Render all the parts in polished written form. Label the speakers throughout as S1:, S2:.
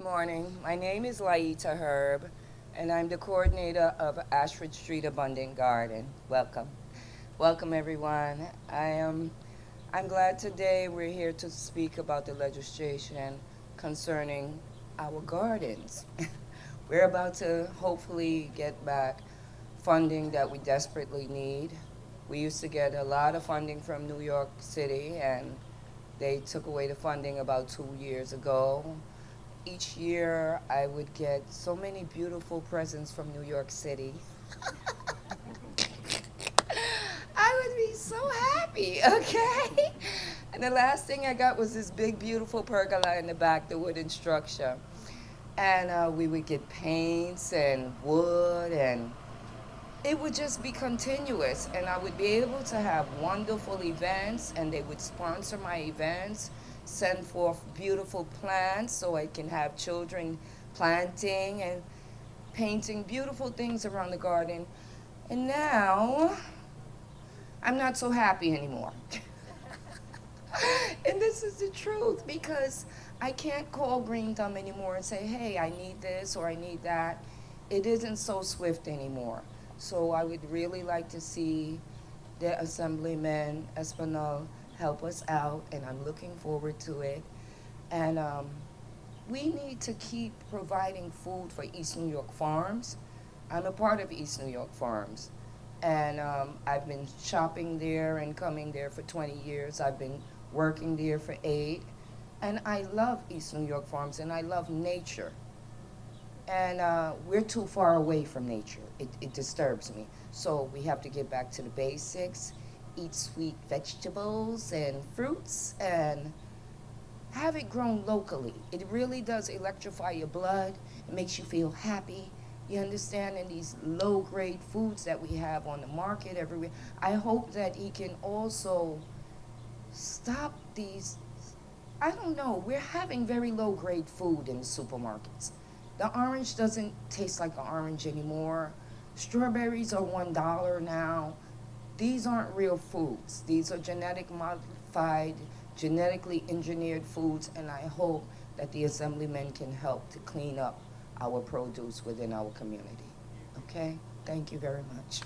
S1: morning. My name is Laita Herb, and I'm the coordinator of Ashford Street Abundant Garden. Welcome. Welcome, everyone. I'm glad today we're here to speak about the legislation concerning our gardens. We're about to hopefully get back funding that we desperately need. We used to get a lot of funding from New York City, and they took away the funding about 2 years ago. Each year, I would get so many beautiful presents from New York City. I would be so happy, okay? And the last thing I got was this big, beautiful pergola in the back, the wooden structure. And we would get paints and wood, and it would just be continuous. And I would be able to have wonderful events, and they would sponsor my events, send forth beautiful plants so I can have children planting and painting beautiful things around the garden. And now, I'm not so happy anymore. And this is the truth, because I can't call Green Thumb anymore and say, hey, I need this or I need that. It isn't so swift anymore. So I would really like to see the Assemblyman Espinal help us out, and I'm looking forward to it. And we need to keep providing food for East New York farms. I'm a part of East New York Farms, and I've been shopping there and coming there for 20 years. I've been working there for 8, and I love East New York Farms, and I love nature. And we're too far away from nature. It disturbs me. So we have to get back to the basics, eat sweet vegetables and fruits, and have it grown locally. It really does electrify your blood. It makes you feel happy. You understand? And these low-grade foods that we have on the market everywhere. I hope that he can also stop these. I don't know. We're having very low-grade food in the supermarkets. The orange doesn't taste like an orange anymore. Strawberries are $1 now. These aren't real foods. These are genetic modified, genetically engineered foods, and I hope that the assemblymen can help to clean up our produce within our community. Okay? Thank you very much.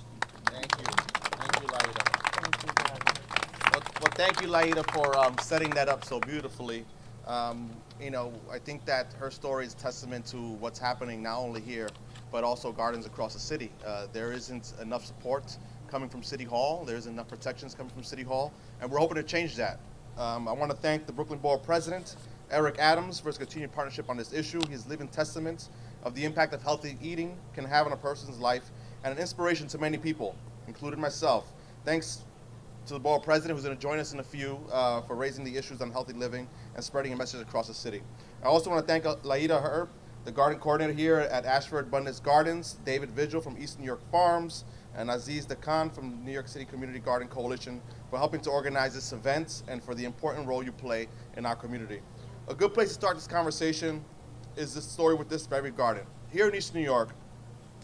S2: Thank you. Thank you, Laida.
S1: Thank you, Gavin.
S2: Well, thank you, Laida, for setting that up so beautifully. I think that her story is testament to what's happening not only here, but also gardens across the city. There isn't enough support coming from City Hall. There isn't enough protections coming from City Hall, and we're hoping to change that. I want to thank the Brooklyn Borough President, Eric Adams, for his continued partnership on this issue. He's living testament of the impact of healthy eating can have on a person's life, and an inspiration to many people, including myself. Thanks to the Borough President, who's going to join us in a few, for raising the issues on healthy living and spreading a message across the city. I also want to thank Laida Herb, the garden coordinator here at Ashford Abundant Gardens, David Vigil from East New York Farms, and Aziz Dakan from the New York City Community Garden Coalition for helping to organize this event and for the important role you play in our community. A good place to start this conversation is this story with this very garden. Here in East New York,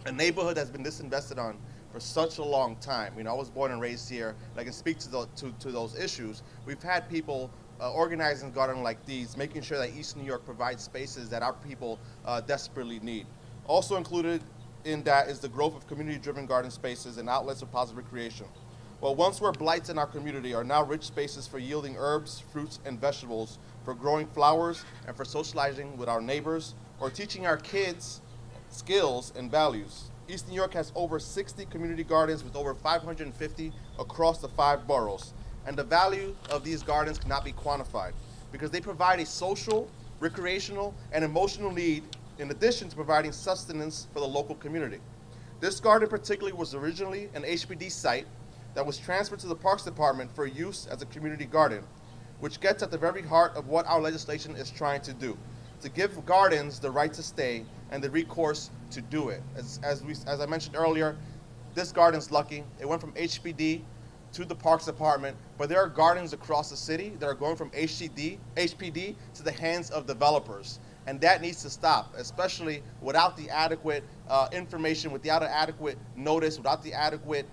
S2: a neighborhood that's been disinvested on for such a long time. I was born and raised here, and I can speak to those issues. We've had people organizing gardens like these, making sure that East New York provides spaces that our people desperately need. Also included in that is the growth of community-driven garden spaces and outlets of positive recreation. Well, once were blights in our community are now rich spaces for yielding herbs, fruits, and vegetables, for growing flowers, and for socializing with our neighbors, or teaching our kids skills and values. East New York has over 60 community gardens with over 550 across the 5 boroughs. And the value of these gardens cannot be quantified because they provide a social, recreational, and emotional need in addition to providing sustenance for the local community. This garden particularly was originally an HPD site that was transferred to the Parks Department for use as a community garden, which gets at the very heart of what our legislation is trying to do, to give gardens the right to stay and the recourse to do it. As I mentioned earlier, this garden's lucky. It went from HPD to the Parks Department, but there are gardens across the city that are going from HPD to the hands of developers. And that needs to stop, especially without the adequate information, without the adequate notice, without the adequate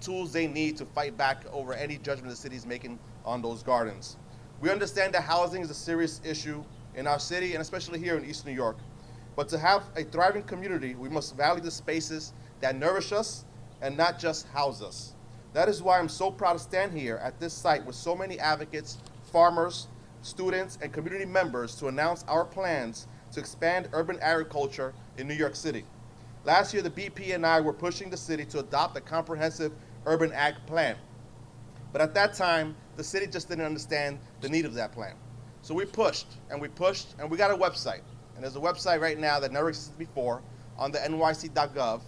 S2: tools they need to fight back over any judgment the city is making on those gardens. We understand that housing is a serious issue in our city and especially here in East New York. But to have a thriving community, we must value the spaces that nourish us and not just house us. That is why I'm so proud to stand here at this site with so many advocates, farmers, students, and community members to announce our plans to expand urban agriculture in New York City. Last year, the BP and I were pushing the city to adopt a comprehensive urban ag plan. But at that time, the city just didn't understand the need of that plan. So we pushed, and we got a website. And there's a website right now that never existed before on the nyc.gov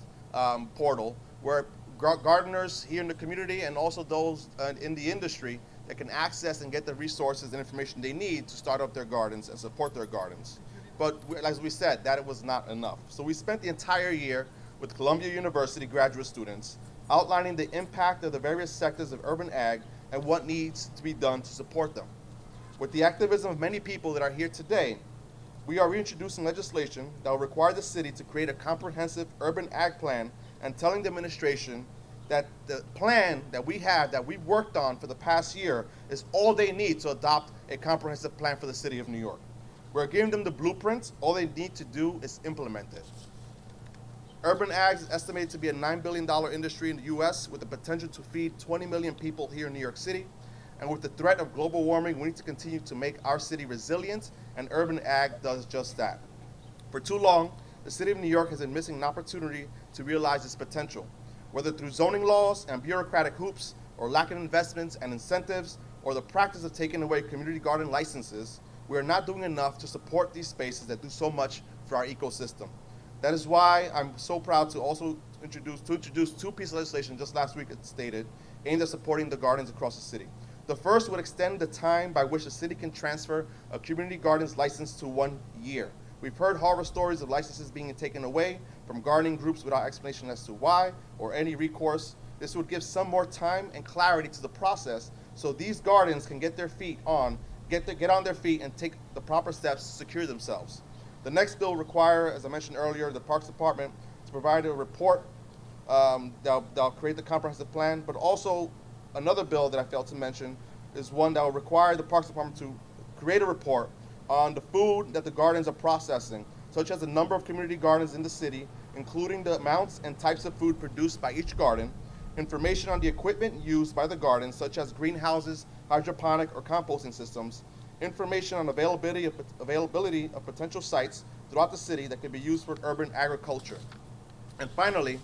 S2: portal where gardeners here in the community and also those in the industry that can access and get the resources and information they need to start up their gardens and support their gardens. But as we said, that was not enough. So we spent the entire year with Columbia University graduate students outlining the impact of the various sectors of urban ag and what needs to be done to support them. With the activism of many people that are here today, we are reintroducing legislation that will require the city to create a comprehensive urban ag plan and telling the administration that the plan that we have, that we've worked on for the past year, is all they need to adopt a comprehensive plan for the city of New York. We're giving them the blueprint. All they need to do is implement it. Urban ag is estimated to be a $9 billion industry in the US with the potential to feed 20 million people here in New York City. And with the threat of global warming, we need to continue to make our city resilient, and urban ag does just that. For too long, the city of New York has been missing an opportunity to realize its potential. Whether through zoning laws and bureaucratic hoops, or lacking investments and incentives, or the practice of taking away community garden licenses, we are not doing enough to support these spaces that do so much for our ecosystem. That is why I'm so proud to also introduce two pieces of legislation just last week, it stated, aimed at supporting the gardens across the city. The first would extend the time by which the city can transfer a community gardens license to 1 year. We've heard horror stories of licenses being taken away from gardening groups without explanation as to why or any recourse. This would give some more time and clarity to the process so these gardens can get on their feet and take the proper steps to secure themselves. The next bill will require, as I mentioned earlier, the Parks Department to provide a report that'll create the comprehensive plan, but also another bill that I failed to mention is one that will require the Parks Department to create a report on the food that the gardens are processing, such as the number of community gardens in the city, including the amounts and types of food produced by each garden, information on the equipment used by the gardens, such as greenhouses, hydroponic or composting systems, information on availability of potential sites throughout the city that can be used for urban agriculture. And finally,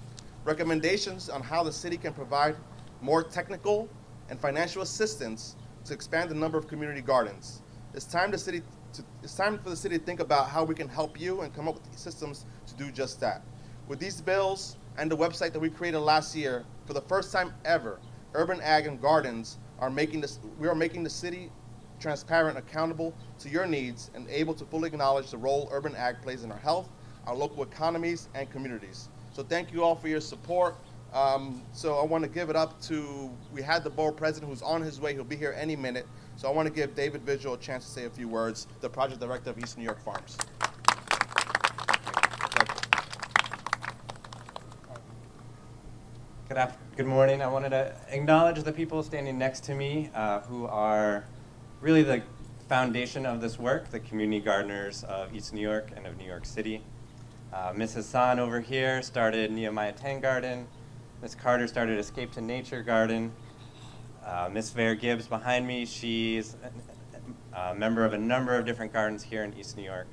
S2: recommendations on how the city can provide more technical and financial assistance to expand the number of community gardens. It's time for the city to think about how we can help you and come up with systems to do just that. With these bills and the website that we created last year, for the first time ever, urban ag and gardens are making the city transparent, accountable to your needs, and able to fully acknowledge the role urban ag plays in our health, our local economies, and communities. So thank you all for your support. So I want to give it up to, we had the borough president who's on his way, he'll be here any minute. So I want to give David Vigil a chance to say a few words, the project director of East New York Farms.
S3: Good morning. I wanted to acknowledge the people standing next to me who are really the foundation of this work, the community gardeners of East New York and of New York City. Ms. Hassan over here started Nehemiah 10 Garden. Ms. Carter started Escape to Nature Garden. Ms. Vare Gibbs behind me, she's a member of a number of different gardens here in East New York.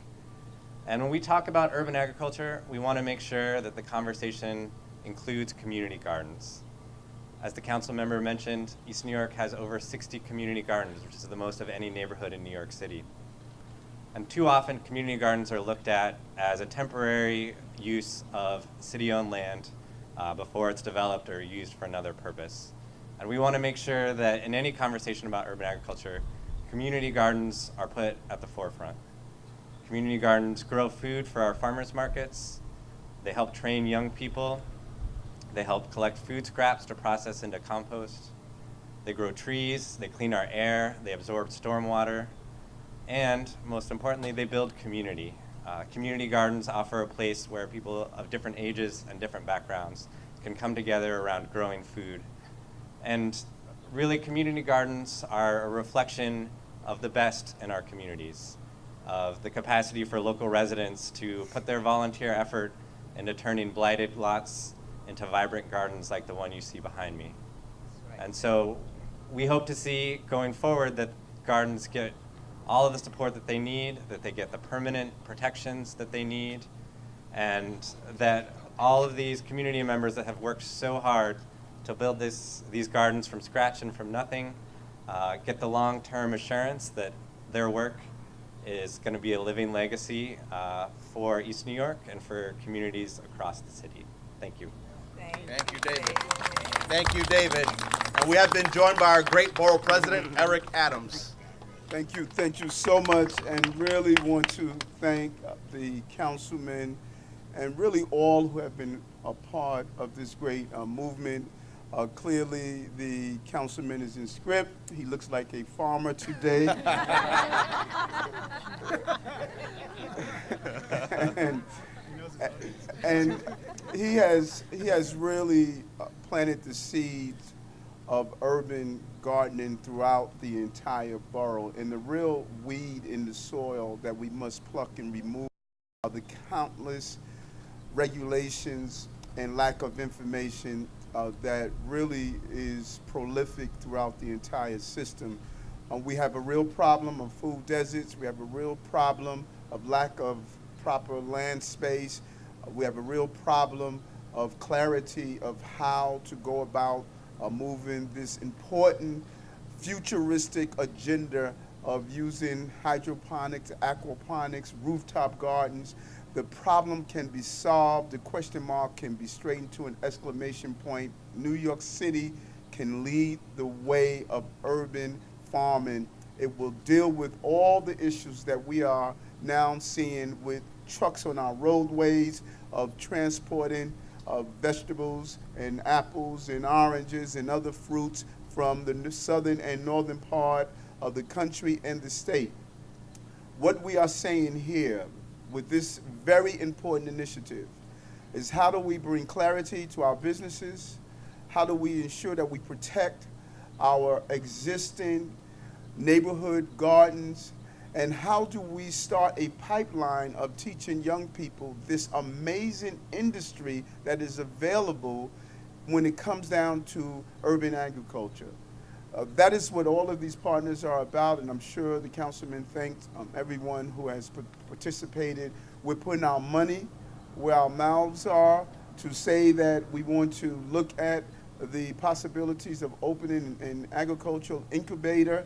S3: And when we talk about urban agriculture, we want to make sure that the conversation includes community gardens. As the council member mentioned, East New York has over 60 community gardens, which is the most of any neighborhood in New York City. And too often, community gardens are looked at as a temporary use of city-owned land before it's developed or used for another purpose. And we want to make sure that in any conversation about urban agriculture, community gardens are put at the forefront. Community gardens grow food for our farmers markets. They help train young people. They help collect food scraps to process into compost. They grow trees, they clean our air, they absorb stormwater, and most importantly, they build community. Community gardens offer a place where people of different ages and different backgrounds can come together around growing food. And really, community gardens are a reflection of the best in our communities. of the capacity for local residents to put their volunteer effort into turning blighted lots into vibrant gardens like the one you see behind me. And so we hope to see going forward that gardens get all of the support that they need, that they get the permanent protections that they need, and that all of these community members that have worked so hard to build these gardens from scratch and from nothing get the long-term assurance that their work is going to be a living legacy for East New York and for communities across the city. Thank you.
S2: Thank you, David. Thank you, David. And we have been joined by our great borough president, Eric Adams.
S4: Thank you so much, and really want to thank the councilmen and really all who have been a part of this great movement. Clearly, the councilman is in script. He looks like a farmer today. and he has really planted the seeds of urban gardening throughout the entire borough. And the real weed in the soil that we must pluck and remove are the countless regulations and lack of information that really is prolific throughout the entire system. We have a real problem of food deserts. We have a real problem of lack of proper land space. We have a real problem of clarity of how to go about moving this important futuristic agenda of using hydroponics, aquaponics, rooftop gardens. The problem can be solved. The question mark can be straightened to an exclamation point. New York City can lead the way of urban farming. It will deal with all the issues that we are now seeing with trucks on our roadways of transporting vegetables and apples and oranges and other fruits from the southern and northern part of the country and the state. What we are saying here with this very important initiative is how do we bring clarity to our businesses? How do we ensure that we protect our existing neighborhood gardens? And how do we start a pipeline of teaching young people this amazing industry that is available when it comes down to urban agriculture? That is what all of these partners are about, and I'm sure the councilman thanked everyone who has participated. We're putting our money where our mouths are to say that we want to look at the possibilities of opening an agricultural incubator,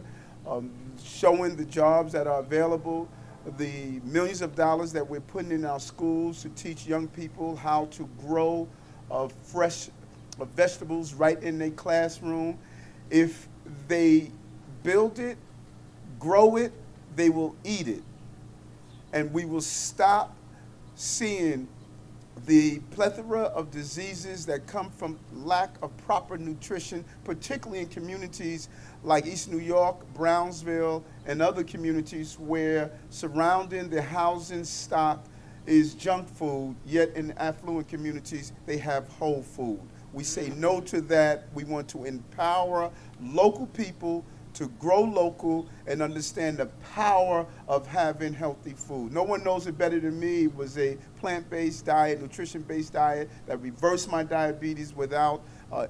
S4: showing the jobs that are available, the millions of dollars that we're putting in our schools to teach young people how to grow fresh vegetables right in their classroom. If they build it, grow it, they will eat it. And we will stop seeing the plethora of diseases that come from lack of proper nutrition, particularly in communities like East New York, Brownsville, and other communities where surrounding the housing stock is junk food, yet in affluent communities, they have whole food. We say no to that. We want to empower local people to grow local and understand the power of having healthy food. No one knows it better than me. It was a plant-based diet, nutrition-based diet that reversed my diabetes without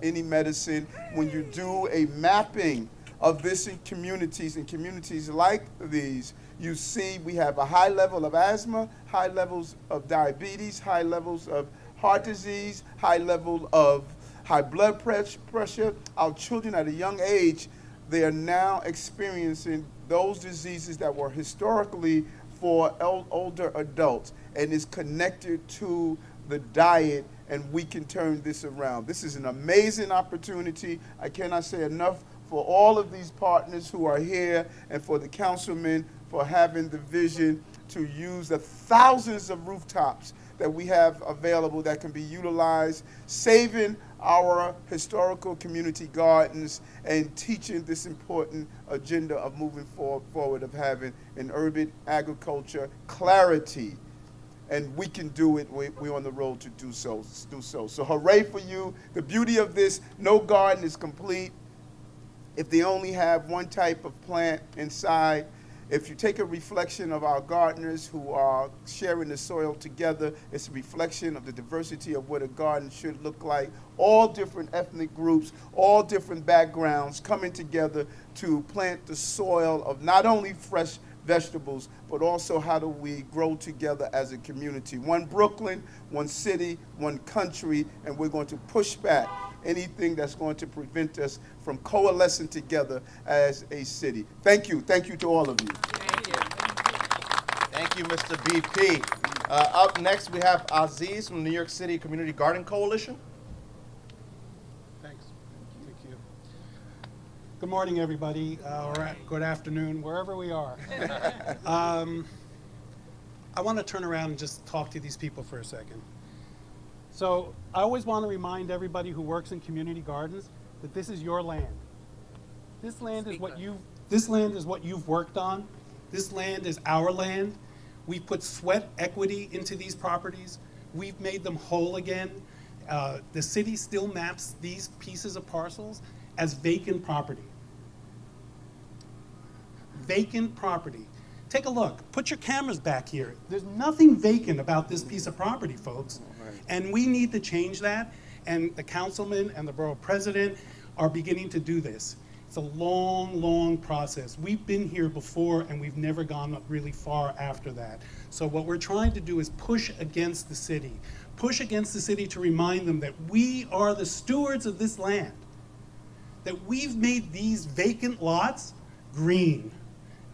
S4: any medicine. When you do a mapping of this in communities like these, you see we have a high level of asthma, high levels of diabetes, high levels of heart disease, high level of high blood pressure. Our children at a young age, they are now experiencing those diseases that were historically for older adults, and is connected to the diet, and we can turn this around. This is an amazing opportunity. I cannot say enough for all of these partners who are here, and for the councilmen for having the vision to use the thousands of rooftops that we have available that can be utilized, saving our historical community gardens and teaching this important agenda of moving forward of having an urban agriculture clarity. And we can do it. We're on the road to do so. So hooray for you. The beauty of this, no garden is complete if they only have one type of plant inside. If you take a reflection of our gardeners who are sharing the soil together, it's a reflection of the diversity of what a garden should look like. All different ethnic groups, all different backgrounds coming together to plant the soil of not only fresh vegetables, but also how do we grow together as a community. One Brooklyn, one city, one country, and we're going to push back anything that's going to prevent us from coalescing together as a city. Thank you. Thank you to all of you.
S2: Thank you, Mr. BP. Up next, we have Aziz from the New York City Community Garden Coalition.
S5: Thanks. Thank you. Good morning, everybody, or good afternoon, wherever we are. I want to turn around and just talk to these people for a second. So I always want to remind everybody who works in community gardens that this is your land. This land is what you've worked on. This land is our land. We've put sweat equity into these properties. We've made them whole again. The city still maps these pieces of parcels as vacant property. Vacant property. Take a look. Put your cameras back here. There's nothing vacant about this piece of property, folks. And we need to change that. And the councilman and the borough president are beginning to do this. It's a long, long process. We've been here before and we've never gone up really far after that. So what we're trying to do is push against the city. Push against the city to remind them that we are the stewards of this land. That we've made these vacant lots green.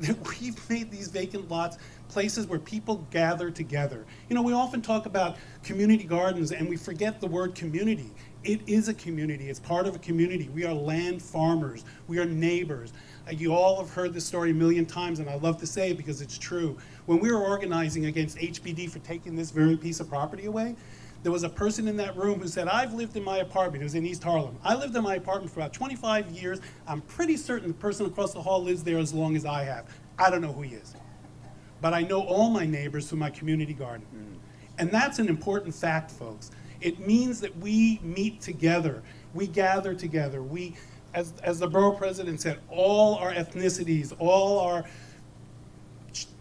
S5: That we've made these vacant lots places where people gather together. You know, we often talk about community gardens and we forget the word community. It is a community. It's part of a community. We are land farmers. We are neighbors. You all have heard this story a million times, and I love to say it because it's true. When we were organizing against HBD for taking this very piece of property away, there was a person in that room who said, I've lived in my apartment. It was in East Harlem. I lived in my apartment for about 25 years. I'm pretty certain the person across the hall lives there as long as I have. I don't know who he is. But I know all my neighbors through my community garden. And that's an important fact, folks. It means that we meet together. We gather together. We, as the borough president said, all our ethnicities,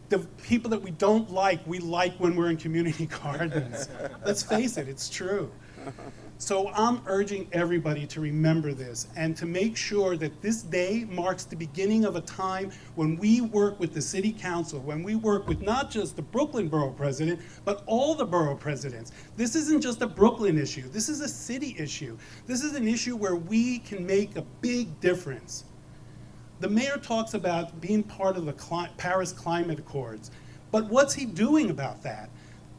S5: the people that we don't like, we like when we're in community gardens. Let's face it, it's true. So I'm urging everybody to remember this and to make sure that this day marks the beginning of a time when we work with the city council, when we work with not just the Brooklyn borough president, but all the borough presidents. This isn't just a Brooklyn issue. This is a city issue. This is an issue where we can make a big difference. The mayor talks about being part of the Paris Climate Accords, but what's he doing about that?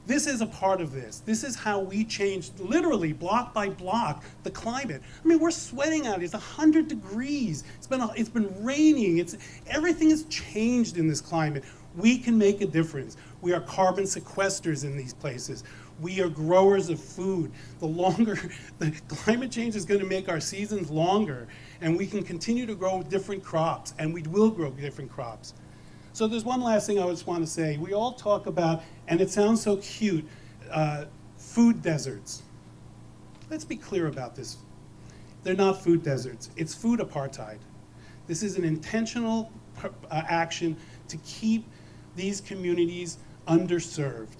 S5: This is a part of this. This is how we change, literally block by block, the climate. I mean, we're sweating out. It's 100 degrees. It's been raining. Everything has changed in this climate. We can make a difference. We are carbon sequesters in these places. We are growers of food. The climate change is going to make our seasons longer, and we can continue to grow different crops, and we will grow different crops. So there's one last thing I just want to say. We all talk about, and it sounds so cute, food deserts. Let's be clear about this. They're not food deserts. It's food apartheid. This is an intentional action to keep these communities underserved.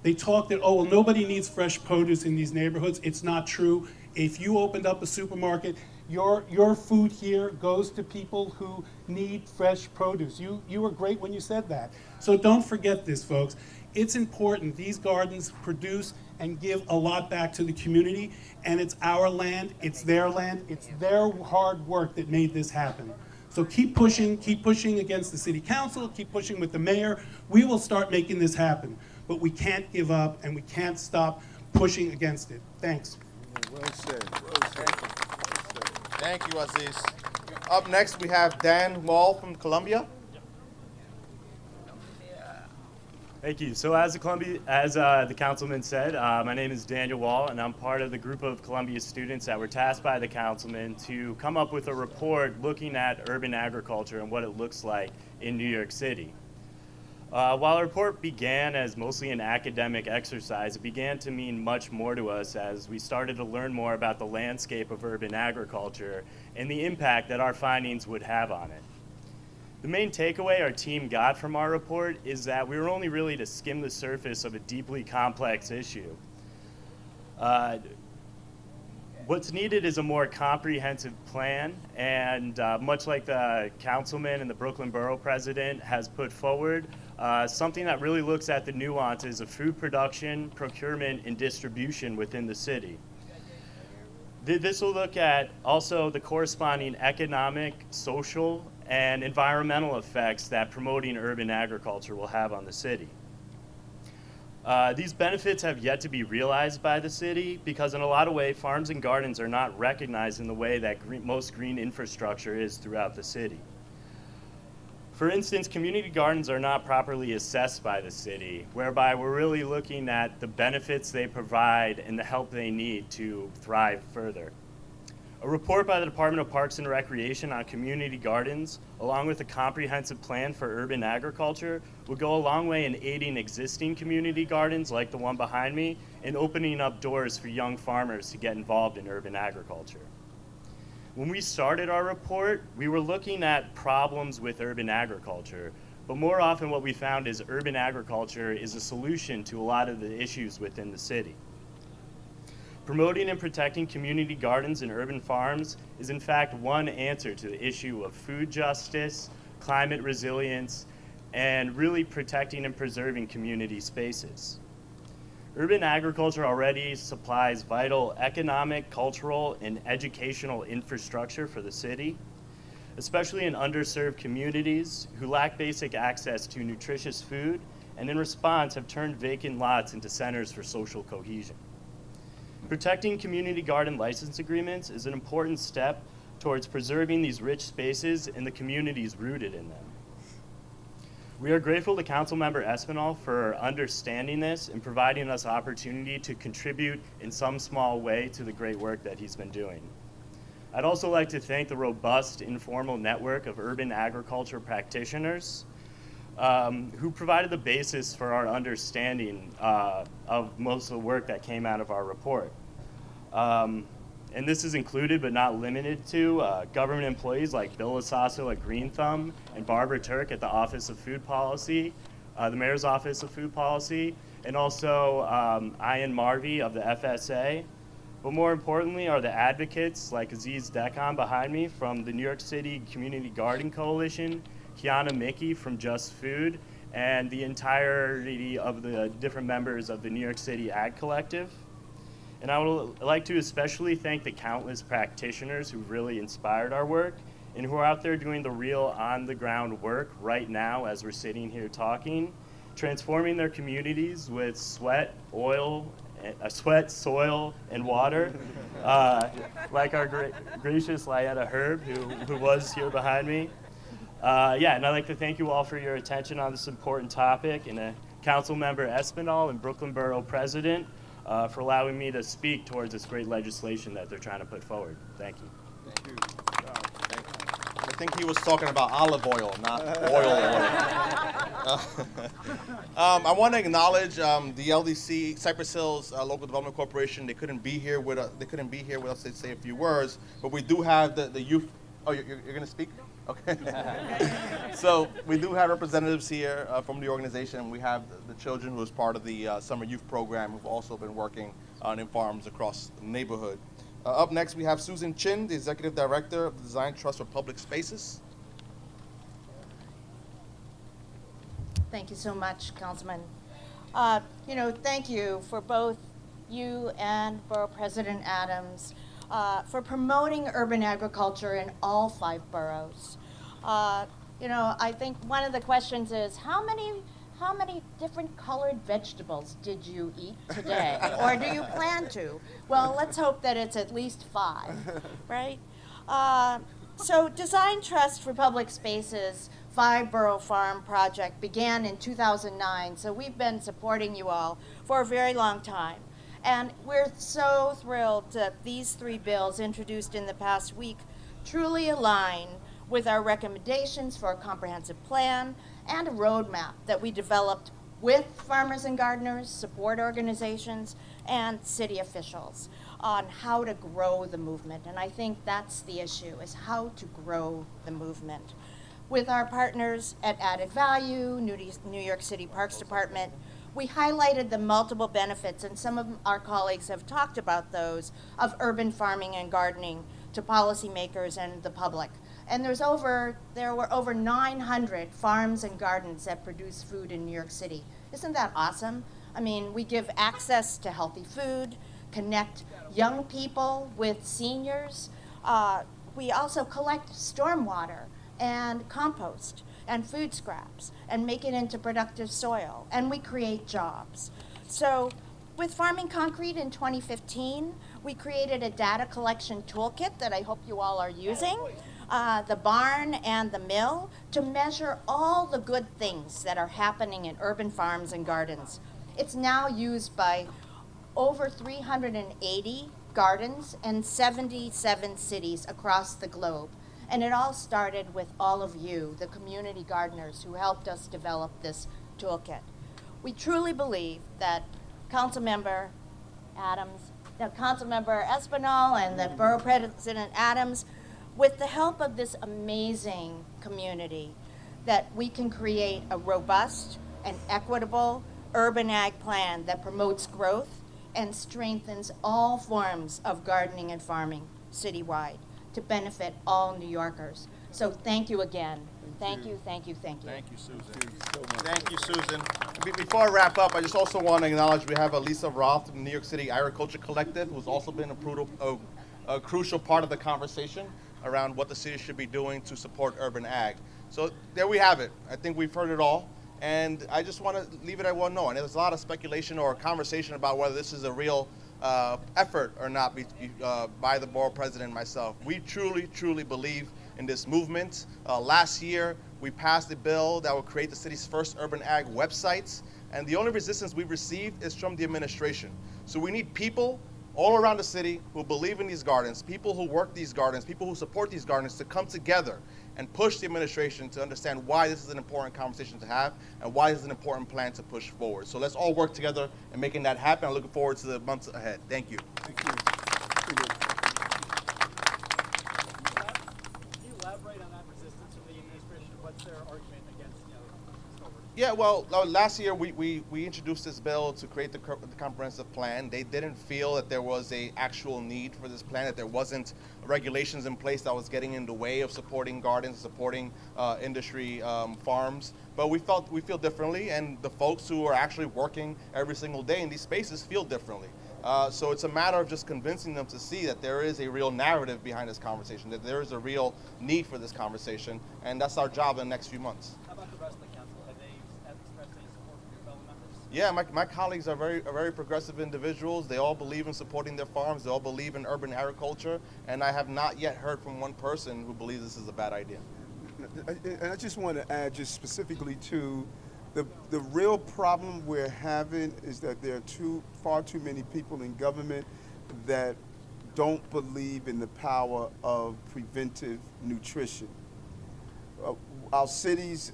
S5: They talk that, oh, well, nobody needs fresh produce in these neighborhoods. It's not true. If you opened up a supermarket, your food here goes to people who need fresh produce. You were great when you said that. So don't forget this, folks. It's important. These gardens produce and give a lot back to the community, and it's our land, it's their land, it's their hard work that made this happen. So keep pushing against the city council, keep pushing with the mayor. We will start making this happen, but we can't give up and we can't stop pushing against it. Thanks.
S4: Well said.
S2: Thank you, Aziz. Up next, we have Dan Wall from Columbia.
S6: Thank you. So as the councilman said, my name is Daniel Wall, and I'm part of the group of Columbia students that were tasked by the councilman to come up with a report looking at urban agriculture and what it looks like in New York City. While our report began as mostly an academic exercise, it began to mean much more to us as we started to learn more about the landscape of urban agriculture and the impact that our findings would have on it. The main takeaway our team got from our report is that we were only really to skim the surface of a deeply complex issue. What's needed is a more comprehensive plan, and much like the councilman and the Brooklyn Borough president has put forward, something that really looks at the nuances of food production, procurement, and distribution within the city. This will look at also the corresponding economic, social, and environmental effects that promoting urban agriculture will have on the city. These benefits have yet to be realized by the city because in a lot of ways, farms and gardens are not recognized in the way that most green infrastructure is throughout the city. For instance, community gardens are not properly assessed by the city, whereby we're really looking at the benefits they provide and the help they need to thrive further. A report by the Department of Parks and Recreation on community gardens, along with a comprehensive plan for urban agriculture, will go a long way in aiding existing community gardens like the one behind me and opening up doors for young farmers to get involved in urban agriculture. When we started our report, we were looking at problems with urban agriculture, but more often what we found is urban agriculture is a solution to a lot of the issues within the city. Promoting and protecting community gardens and urban farms is in fact one answer to the issue of food justice, climate resilience, and really protecting and preserving community spaces. Urban agriculture already supplies vital economic, cultural, and educational infrastructure for the city, especially in underserved communities who lack basic access to nutritious food and in response have turned vacant lots into centers for social cohesion. Protecting community garden license agreements is an important step towards preserving these rich spaces and the communities rooted in them. We are grateful to Councilmember Espinal for understanding this and providing us opportunity to contribute in some small way to the great work that he's been doing. I'd also like to thank the robust informal network of urban agriculture practitioners who provided the basis for our understanding of most of the work that came out of our report. And this is included but not limited to government employees like Bill Lasasso at Green Thumb and Barbara Turk at the Office of Food Policy, the Mayor's Office of Food Policy, and also Ian Marvey of the FSA. But more importantly are the advocates like Aziz Dekan behind me from the New York City Community Garden Coalition, Kiana Mickey from Just Food, and the entirety of the different members of the New York City Ag Collective. And I would like to especially thank the countless practitioners who really inspired our work and who are out there doing the real on-the-ground work right now as we're sitting here talking, transforming their communities with sweat, soil, and water, like our gracious Lietta Herb, who was here behind me. And I'd like to thank you all for your attention on this important topic, and Councilmember Espinal and Brooklyn Borough President for allowing me to speak towards this great legislation that they're trying to put forward. Thank you.
S2: Thank you. I think he was talking about olive oil, not oil. I want to acknowledge the LDC, Cypress Hills Local Development Corporation. They couldn't be here with us. To say a few words, but we do have the youth. Oh, you're going to speak? Okay. So we do have representatives here from the organization. We have the children who is part of the summer youth program who've also been working in farms across the neighborhood. Up next, we have Susan Chin, the Executive Director of the Design Trust for Public Spaces.
S7: Thank you so much, Councilman. Thank you for both you and Borough President Adams for promoting urban agriculture in all 5 boroughs. I think one of the questions is how many different colored vegetables did you eat today? Or do you plan to? Well, let's hope that it's at least 5, right? So Design Trust for Public Spaces 5 Borough Farm project began in 2009, so we've been supporting you all for a very long time. And we're so thrilled that these 3 bills introduced in the past week truly align with our recommendations for a comprehensive plan and a roadmap that we developed with farmers and gardeners, support organizations, and city officials on how to grow the movement. And I think that's the issue, is how to grow the movement. With our partners at Added Value, New York City Parks Department, we highlighted the multiple benefits, and some of our colleagues have talked about those, of urban farming and gardening to policymakers and the public. And there were over 900 farms and gardens that produce food in New York City. Isn't that awesome? I mean, we give access to healthy food, connect young people with seniors. We also collect stormwater and compost and food scraps and make it into productive soil, and we create jobs. So with Farming Concrete in 2015, we created a data collection toolkit that I hope you all are using, the barn and the mill, to measure all the good things that are happening in urban farms and gardens. It's now used by over 380 gardens and 77 cities across the globe. And it all started with all of you, the community gardeners who helped us develop this toolkit. We truly believe that Councilmember Espinal and the Borough President Adams, with the help of this amazing community, that we can create a robust and equitable urban ag plan that promotes growth and strengthens all forms of gardening and farming citywide to benefit all New Yorkers. So thank you again. Thank you, thank you, thank you.
S2: Thank you, Susan. Thank you, Susan. Before I wrap up, I just also want to acknowledge we have Lisa Roth from the New York City Agriculture Collective, who's also been a crucial part of the conversation around what the city should be doing to support urban ag. So there we have it. I think we've heard it all. And I just want to leave it at one note. And there's a lot of speculation or conversation about whether this is a real effort or not by the borough president and myself. We truly, truly believe in this movement. Last year, we passed a bill that will create the city's first urban ag websites. And the only resistance we've received is from the administration. So we need people all around the city who believe in these gardens, people who work these gardens, people who support these gardens to come together and push the administration to understand why this is an important conversation to have and why this is an important plan to push forward. So let's all work together in making that happen. I'm looking forward to the months ahead. Thank you.
S4: Thank you.
S8: Can you elaborate on that resistance from the administration? What's their argument against,
S2: Yeah, well, last year we introduced this bill to create the comprehensive plan. They didn't feel that there was a actual need for this plan, that there wasn't regulations in place that was getting in the way of supporting gardens, supporting industry farms. But we feel differently, and the folks who are actually working every single day in these spaces feel differently. So it's a matter of just convincing them to see that there is a real narrative behind this conversation, that there is a real need for this conversation, and that's our job in the next few months.
S8: How about the rest of the council? Have they expressed any support from your fellow members?
S2: Yeah, my colleagues are very progressive individuals. They all believe in supporting their farms. They all believe in urban agriculture, and I have not yet heard from one person who believes this is a bad idea.
S4: And I just want to add just specifically to the real problem we're having is that there are far too many people in government that don't believe in the power of preventive nutrition. Our cities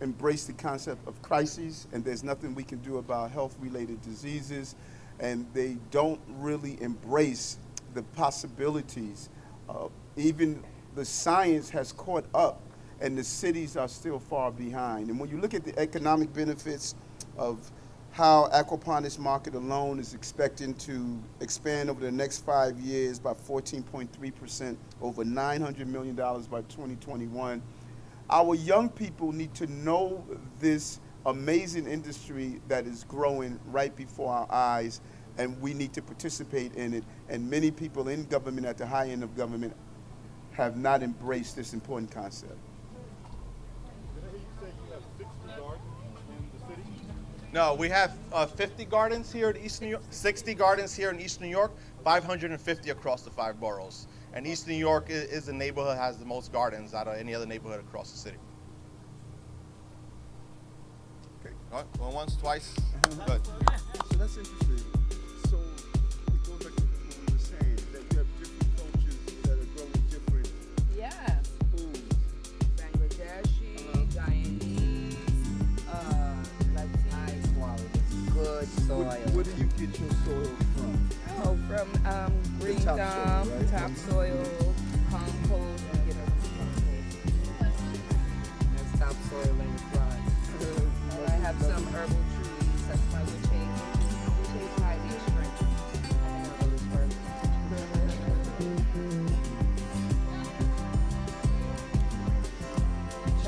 S4: embrace the concept of crises, and there's nothing we can do about health-related diseases, and they don't really embrace the possibilities. Even the science has caught up, and the cities are still far behind. And when you look at the economic benefits of how aquaponics market alone is expecting to expand over the next 5 years by 14.3%, over $900 million by 2021, our young people need to know this amazing industry that is growing right before our eyes, and we need to participate in it. And many people in government, at the high end of government, have not embraced this important concept.
S2: No, we have 50 gardens here in East New York, 60 gardens here in East New York, 550 across the 5 boroughs. And East New York is the neighborhood that has the most gardens out of any other neighborhood across the city. Okay, all right, going once, twice, good.
S4: So that's interesting. So it goes back to what we were saying, that you have different cultures that are growing different
S1: Yes.
S4: foods.
S1: Bangladeshi, Guyanese, that's nice quality, good soil.
S4: Where do you get your soil from?
S1: Oh, from green
S4: topsoil,
S1: thumb,
S4: right?
S1: topsoil, compost, you get a compost.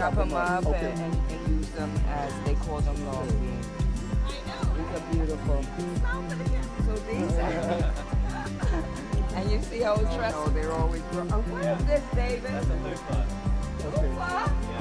S1: chop them up
S4: Okay.
S1: and use them as they call them long beans. These are beautiful. So these are, and you see how it's dressed. Oh, they're always. Oh, what is this, David?
S4: Okay.
S1: Loofah?